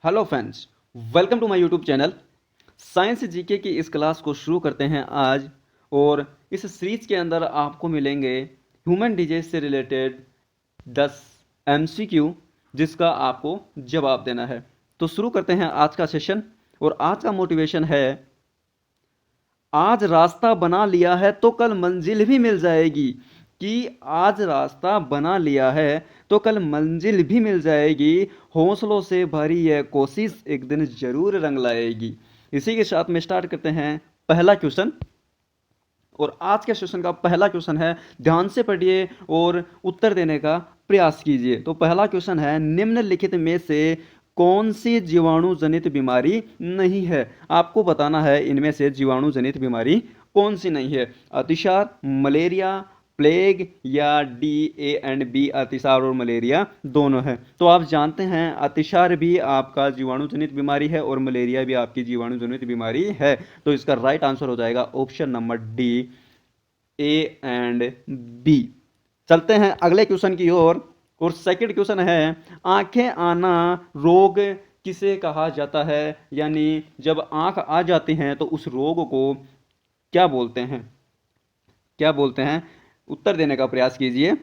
Hello friends, welcome to my YouTube channel. Science GK की इस class को शुरू करते हैं आज। और इस सीरीज के अंदर आपको मिलेंगे ह्यूमन डिजीज से रिलेटेड 10 एमसीक्यू जिसका आपको जवाब देना है। तो शुरू करते हैं आज का सेशन। और आज का मोटिवेशन है, आज रास्ता बना लिया है तो कल मंजिल भी मिल जाएगी। कि आज रास्ता बना लिया है तो कल मंजिल भी मिल जाएगी। हौसलों से भरी यह कोशिश एक दिन जरूर रंग लाएगी। इसी के साथ में स्टार्ट करते हैं पहला क्वेश्चन। और आज के सेशन का पहला क्वेश्चन है, ध्यान से पढ़िए और उत्तर देने का प्रयास कीजिए। तो पहला क्वेश्चन है, निम्नलिखित में से कौन सी जीवाणु जनित बीमारी नहीं है। आपको बताना है इनमें से जीवाणु जनित बीमारी कौन सी नहीं है। अतिसार, मलेरिया, प्लेग या डी ए एंड बी, अतिसार और मलेरिया दोनों है। तो आप जानते हैं अतिसार भी आपका जीवाणु जनित बीमारी है और मलेरिया भी आपकी जीवाणु जनित बीमारी है। तो इसका राइट आंसर हो जाएगा option number D, A and B. चलते हैं अगले क्वेश्चन की ओर। और सेकंड क्वेश्चन है, आंखें आना रोग किसे कहा जाता है। यानी जब आंख आ जाती हैं तो उस रोग को क्या बोलते हैं, क्या बोलते हैं। उत्तर देने का प्रयास कीजिए।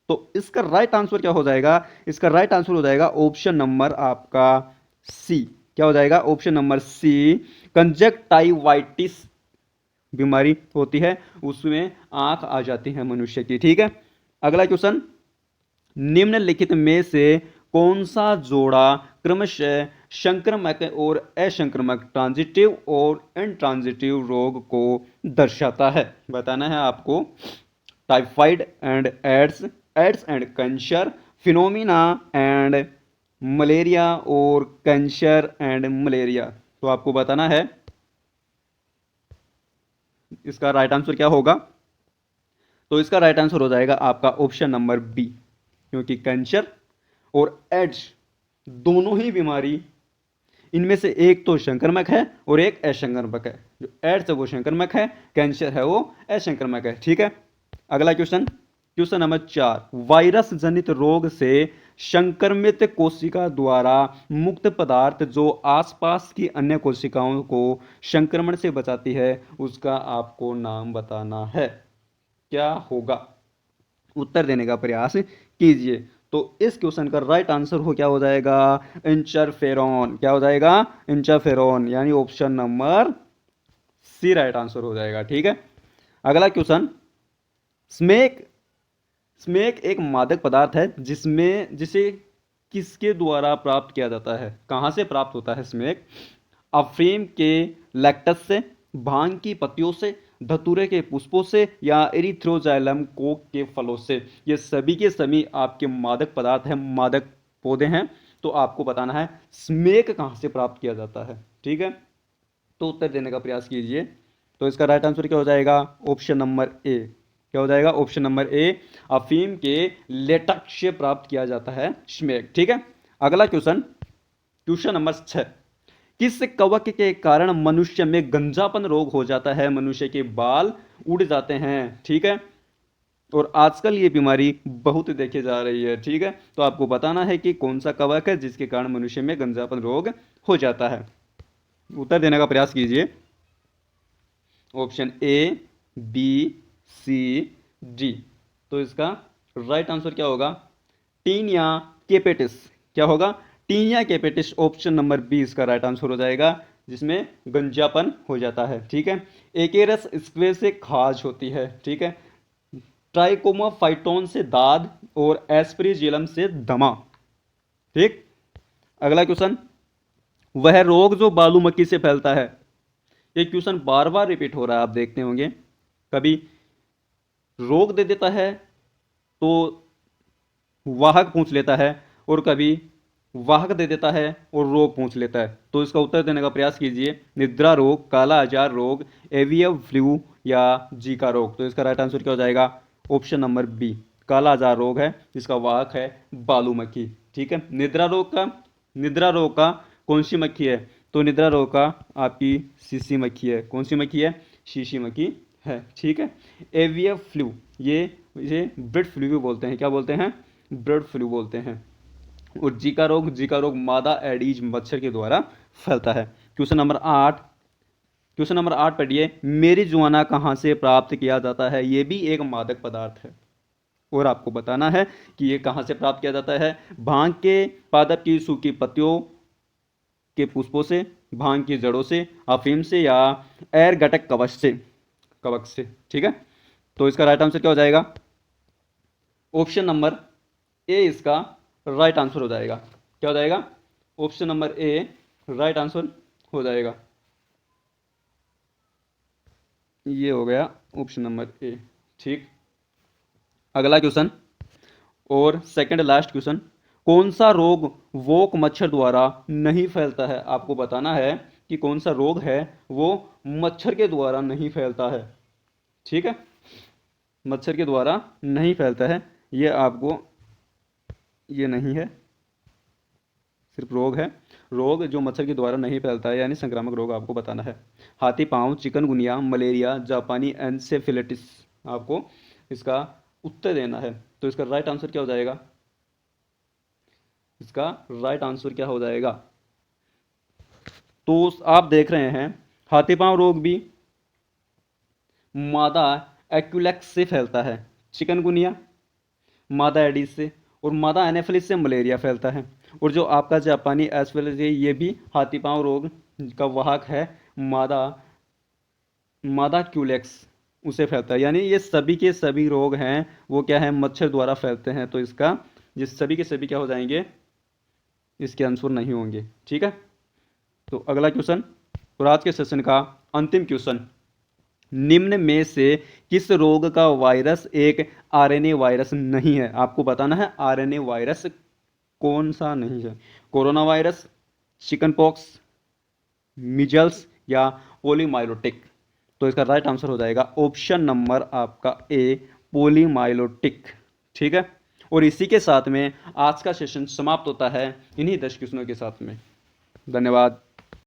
तो इसका राइट आंसर क्या हो जाएगा, इसका राइट आंसर हो जाएगा ऑप्शन नंबर आपका सी। क्या हो जाएगा, ऑप्शन नंबर सी, कंजक्टाइवाइटिस बीमारी होती है, उसमें आंख आ जाती है मनुष्य की। ठीक है, अगला क्वेश्चन, निम्नलिखित में से कौन सा जोड़ा क्रमशः संक्रमक और असंक्रमक, ट्रांजिटिव और इनट्रांजिटिव रोग को दर्शाता है। बताना है आपको। Typhoid and AIDS, AIDS and cancer, phenomena and malaria और कैंसर एंड मलेरिया। तो आपको बताना है इसका राइट आंसर क्या होगा। तो इसका राइट आंसर हो जाएगा आपका ऑप्शन नंबर बी, क्योंकि कैंसर और एड्स दोनों ही बीमारी, इनमें से एक तो संक्रमक है और एक असंक्रमक है। जो एड्स है वो संक्रमक है, कैंसर है वो असंक्रमक है। ठीक है, अगला क्वेश्चन, क्वेश्चन नंबर 4, वायरस जनित रोग से संक्रमित कोशिका द्वारा मुक्त पदार्थ जो आसपास की अन्य कोशिकाओं को संक्रमण से बचाती है, उसका आपको नाम बताना है। क्या होगा, उत्तर देने का प्रयास कीजिए। तो इस क्वेश्चन का राइट आंसर हो क्या हो जाएगा, इंटरफेरॉन। क्या हो जाएगा, इंटरफेरॉन, यानी option number C right answer हो जाएगा। ठीक है, अगला क्वेश्चन, स्मेक, स्मेक एक मादक पदार्थ है जिसमें जिसे किसके द्वारा प्राप्त किया जाता है, कहां से प्राप्त होता है स्मेक। अफीम के लैक्टस से, भांग की पत्तियों से, धतूरे के पुष्पों से या एरिथ्रोजाइलम कोक के फलों से। ये सभी के सभी आपके मादक पदार्थ हैं, मादक पौधे हैं। तो आपको बताना है स्मेक कहां से प्राप्त किया जाता है। ठीक है, तो उत्तर देने का प्रयास कीजिए। तो इसका राइट आंसर क्या हो जाएगा, ऑप्शन नंबर ए। क्या हो जाएगा, ऑप्शन नंबर ए, अफीम के लेटेक्स से प्राप्त किया जाता है स्मेक। ठीक है, अगला क्वेश्चन, क्वेश्चन नंबर 6, किस कवक के कारण मनुष्य में गंजापन रोग हो जाता है, मनुष्य के बाल उड़ जाते हैं। ठीक है, और आजकल ये बीमारी बहुत देखी जा रही है। ठीक है, तो आपको बताना है कि कौन सा कवक है जिसके कारण मनुष्य में गंजापन रोग हो जाता है। उत्तर देने का प्रयास कीजिए। Option A, B, C, D. तो इसका राइट आंसर क्या होगा, टीनिया केपेटिस। क्या होगा, टीनिया केपेटिस, ऑप्शन नंबर बी इसका राइट आंसर हो जाएगा, जिसमें गंजापन हो जाता है। ठीक है, एकेरस स्क्वे से खाज होती है। ठीक है, ट्राइकोमा फाइटोन से दाद और एस्परिजिलम से दमा। ठीक, अगला क्वेश्चन, वह रोग जो बालू मक्खी से फैलता है। ये क्वेश्चन बार बार रिपीट हो रहा है, आप देखते होंगे। कभी रोग दे देता है तो वाहक पूछ लेता है, और कभी वाहक दे देता है और रोग पूछ लेता है। तो इसका उत्तर देने का प्रयास कीजिए। निद्रा रोग, काला आजार रोग, एवियन फ्लू या जीका रोग। तो इसका राइट आंसर क्या हो जाएगा, ऑप्शन नंबर बी, काला आजार रोग है जिसका वाहक है बालू मक्खी। ठीक है, निद्रा रोग का, निद्रा रोग का कौन सी मक्खी है, तो निद्रा रोग का आपकी शीशी मक्खी है। कौन सी मक्खी है, शीशी मक्खी है। ठीक है, एवियन फ्लू, ये इसे बर्ड फ्लू भी बोलते हैं। क्या बोलते हैं, बर्ड फ्लू बोलते हैं। और जीका रोग मादा एडीज मच्छर के द्वारा फैलता है। क्वेश्चन नंबर 8 पढ़िए, मेरिजुआना कहाँ से प्राप्त किया जाता है? ये भी एक मादक पदार्थ है और आपको बताना है कि ये कहाँ से प्राप्त किया जाता है। भांग के पादप की सूखी पत्तियों के पुष्पों से, भांग की जड़ों से, अफीम से, या एर घटक कवक से। ठीक है, तो इसका राइट आंसर क्या हो जाएगा? ऑप्शन नंबर ए इसका राइट आंसर हो जाएगा। क्या हो जाएगा? Option number A right answer हो जाएगा। ये हो गया ऑप्शन नंबर ए। ठीक, अगला क्वेश्चन और सेकंड लास्ट क्वेश्चन, कौन सा रोग वोक मच्छर द्वारा नहीं फैलता है? आपको बताना है कि कौन सा रोग है वो मच्छर के द्वारा नहीं फैलता है। ठीक है, मच्छर के द्वारा नहीं फैलता है, ये आपको, ये नहीं है, सिर्फ रोग है। रोग जो मच्छर के द्वारा नहीं फैलता है यानी संक्रामक रोग आपको बताना है। हाथी पांव, चिकनगुनिया, मलेरिया, जापानी एन्सेफेलिटिस, आपको इसका उत्तर देना है। तो इसका राइट आंसर क्या हो जाएगा? इसका राइट आंसर क्या हो जाएगा? तो आप देख रहे हैं हाथी पांव रोग भी मादा एक्यूलेक्स से फैलता है, चिकनगुनिया मादा एडिस से, और मादा एनेफिलिस से मलेरिया फैलता है। और जो आपका जापानी एस्फेलिस है ये भी हाथी पांव रोग का वाहक है, मादा मादा क्यूलेक्स उसे फैलता है। यानी ये सभी के सभी रोग हैं वो क्या है? मच्छर द्वारा फैलते हैं। तो इसका ये सभी के सभी क्या हो जाएंगे? इसके आंसर नहीं होंगे। ठीक है, तो अगला क्वेश्चन और आज के सेशन का अंतिम क्वेश्चन, निम्न में से किस रोग का वायरस एक आरएनए वायरस नहीं है? आपको बताना है आरएनए वायरस कौन सा नहीं है। Corona virus, chicken pox, measles, या पोलीमाइलोटिक। तो इसका राइट आंसर हो जाएगा ऑप्शन नंबर आपका ए, पोलीमाइलोटिक। ठीक है, और इसी के साथ में आज का सेशन समाप्त होता है इन्हीं 10 क्वेश्चनों के साथ में। धन्यवाद।